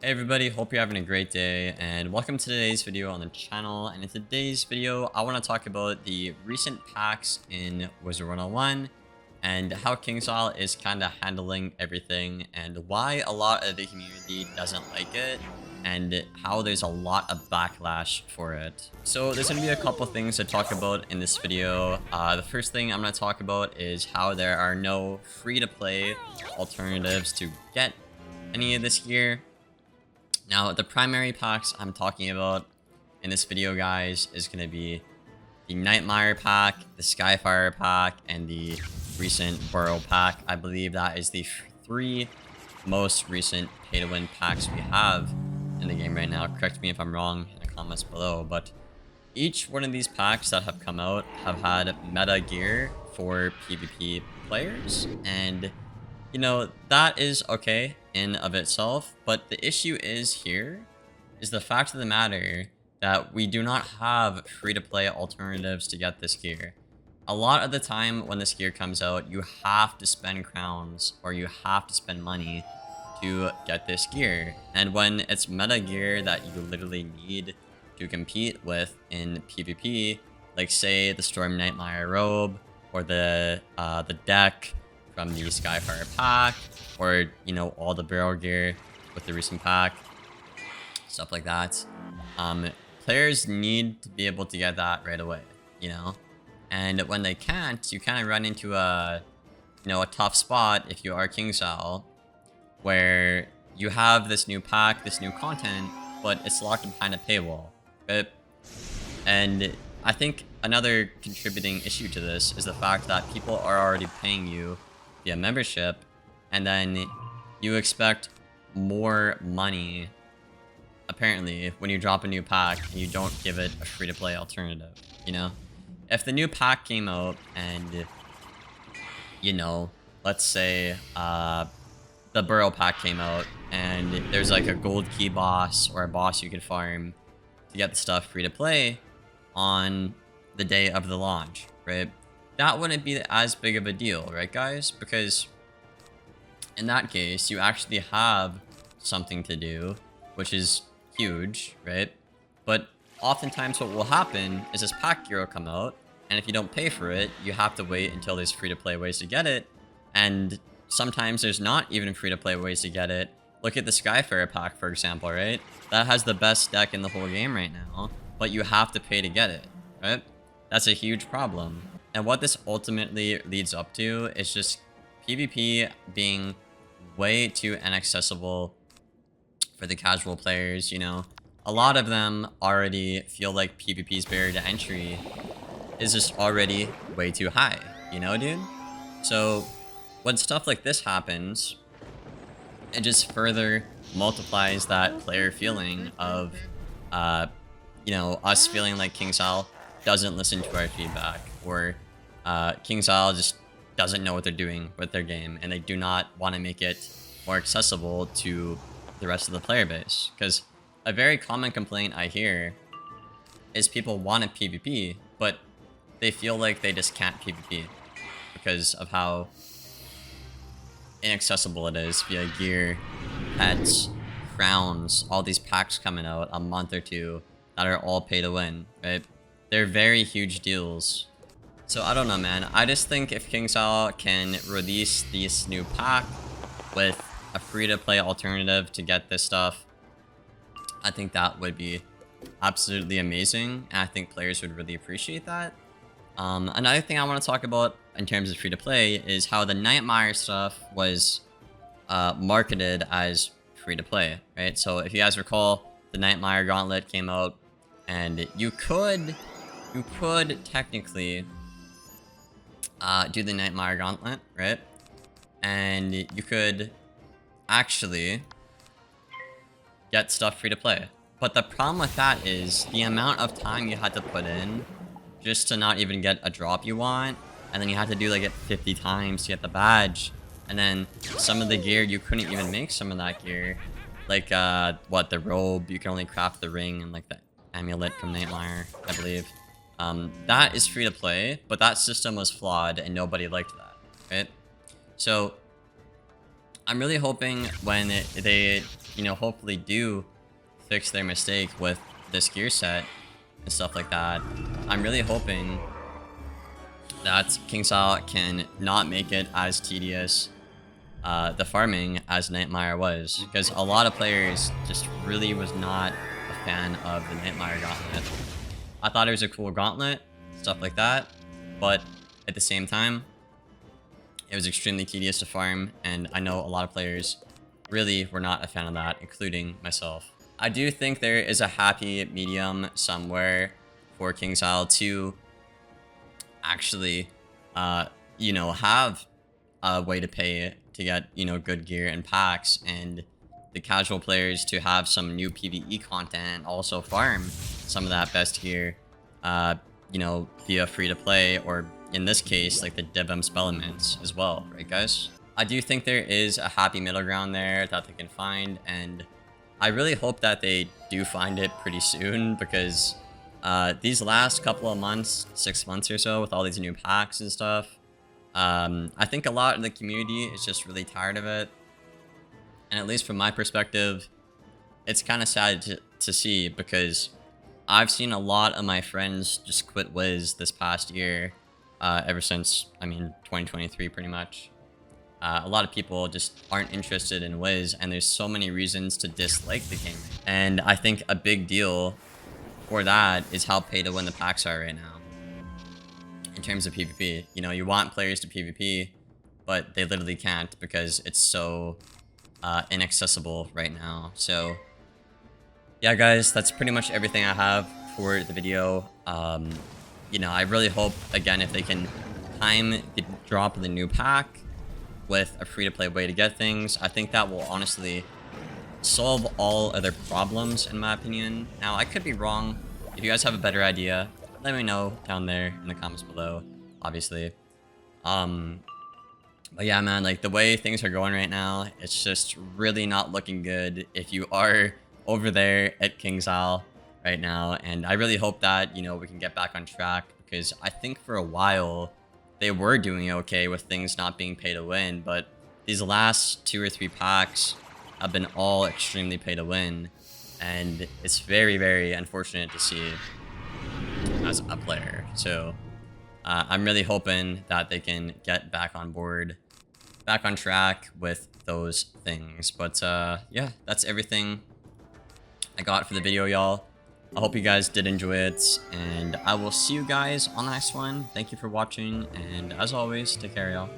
Hey everybody, hope you're having a great day and welcome to today's video on the channel. And in today's video, I want to talk about the recent packs in Wizard101 and how KingsIsle is kind of handling everything and why a lot of the community doesn't like it and how there's a lot of backlash for it. So there's going to be a couple things to talk about in this video. The first thing I'm going to talk about is how there are no free-to-play alternatives to get any of this gear. Now, the primary packs I'm talking about in this video, guys, is going to be the Nightmare pack, the Skyfire pack, and the recent Burrow pack. I believe that is the three most recent pay-to-win packs we have in the game right now. Correct me if I'm wrong in the comments below, but each one of these packs that have come out have had meta gear for PvP players, and you know, that is okay in of itself, but the issue is the fact of the matter that we do not have free-to-play alternatives to get this gear. A lot of the time when this gear comes out, you have to spend crowns or you have to spend money to get this gear. And when it's meta gear that you literally need to compete with in PvP, like say the Storm Nightmare robe or the deck from the Skyfire pack, or you know, all the barrel gear with the recent pack, stuff like that. Players need to be able to get that right away, you know, and when they can't, you kind of run into a tough spot if you are KingsIsle, where you have this new pack, this new content, but it's locked behind a paywall, right? And I think another contributing issue to this is the fact that people are already paying you via membership, and then you expect more money apparently when you drop a new pack and you don't give it a free-to-play alternative. You know, if the new pack came out and, you know, let's say the Burrow pack came out and there's like a gold key boss or a boss you could farm to get the stuff free-to-play on the day of the launch, right? That wouldn't be as big of a deal, right, guys? Because in that case, you actually have something to do, which is huge, right? But oftentimes what will happen is this pack gear will come out, and if you don't pay for it, you have to wait until there's free-to-play ways to get it, and sometimes there's not even free-to-play ways to get it. Look at the Skyfire pack, for example, right? That has the best deck in the whole game right now, but you have to pay to get it, right? That's a huge problem. And what this ultimately leads up to is just PvP being way too inaccessible for the casual players, you know. A lot of them already feel like PvP's barrier to entry is just already way too high, you know, dude? So when stuff like this happens, it just further multiplies that player feeling of, you know, us feeling like KingsIsle doesn't listen to our feedback, or KingsIsle just doesn't know what they're doing with their game, and they do not want to make it more accessible to the rest of the player base. Because a very common complaint I hear is people want to PvP, but they feel like they just can't PvP because of how inaccessible it is via gear, pets, crowns, all these packs coming out a month or two that are all pay to win, right? They're very huge deals. So I don't know, man. I just think if KingsIsle can release this new pack with a free-to-play alternative to get this stuff, I think that would be absolutely amazing, and I think players would really appreciate that. Another thing I want to talk about in terms of free-to-play is how the Nightmare stuff was marketed as free-to-play, right? So if you guys recall, the Nightmare Gauntlet came out, and you could technically do the Nightmare Gauntlet, right? And you could actually get stuff free to play. But the problem with that is the amount of time you had to put in just to not even get a drop you want, and then you had to do like it 50 times to get the badge, and then some of the gear you couldn't even make some of that gear, like the robe, you can only craft the ring and like the amulet from Nightmare, I believe. That is free to play, but that system was flawed and nobody liked that, right? So I'm really hoping when they you know, hopefully do fix their mistake with this gear set and stuff like that, I'm really hoping that KingStyle can not make it as tedious the farming as Nightmare was, because a lot of players just really was not a fan of the Nightmare Gauntlet. I thought it was a cool gauntlet, stuff like that, but at the same time, it was extremely tedious to farm, and I know a lot of players really were not a fan of that, including myself. I do think there is a happy medium somewhere for KingStyle to actually, you know, have a way to pay to get, you know, good gear and packs, and the casual players to have some new PvE content and also farm some of that best gear, you know, via free to play, or in this case, like the Divum Spellements as well, right guys? I do think there is a happy middle ground there that they can find, and I really hope that they do find it pretty soon, because these last couple of months, 6 months or so, with all these new packs and stuff, I think a lot of the community is just really tired of it. And at least from my perspective, it's kind of sad to see, because I've seen a lot of my friends just quit Wiz this past year, ever since, I mean, 2023 pretty much. A lot of people just aren't interested in Wiz, and there's so many reasons to dislike the game. And I think a big deal for that is how pay to win the packs are right now. In terms of PvP, you know, you want players to PvP, but they literally can't because it's so inaccessible right now. So yeah, guys, that's pretty much everything I have for the video. You know, I really hope, again, if they can time the drop of the new pack with a free-to-play way to get things, I think that will honestly solve all other problems, in my opinion. Now, I could be wrong. If you guys have a better idea, let me know down there in the comments below, obviously. But yeah, man, like, the way things are going right now, it's just really not looking good if you are over there at KingStyle right now. And I really hope that, you know, we can get back on track, because I think for a while they were doing okay with things not being pay to win, but these last 2 or 3 packs have been all extremely pay to win, and it's very, very unfortunate to see as a player. So I'm really hoping that they can get back on board, back on track with those things. But yeah, that's everything I got for the video, y'all. I hope you guys did enjoy it, and I will see you guys on the next one. Thank you for watching, and as always, take care, y'all.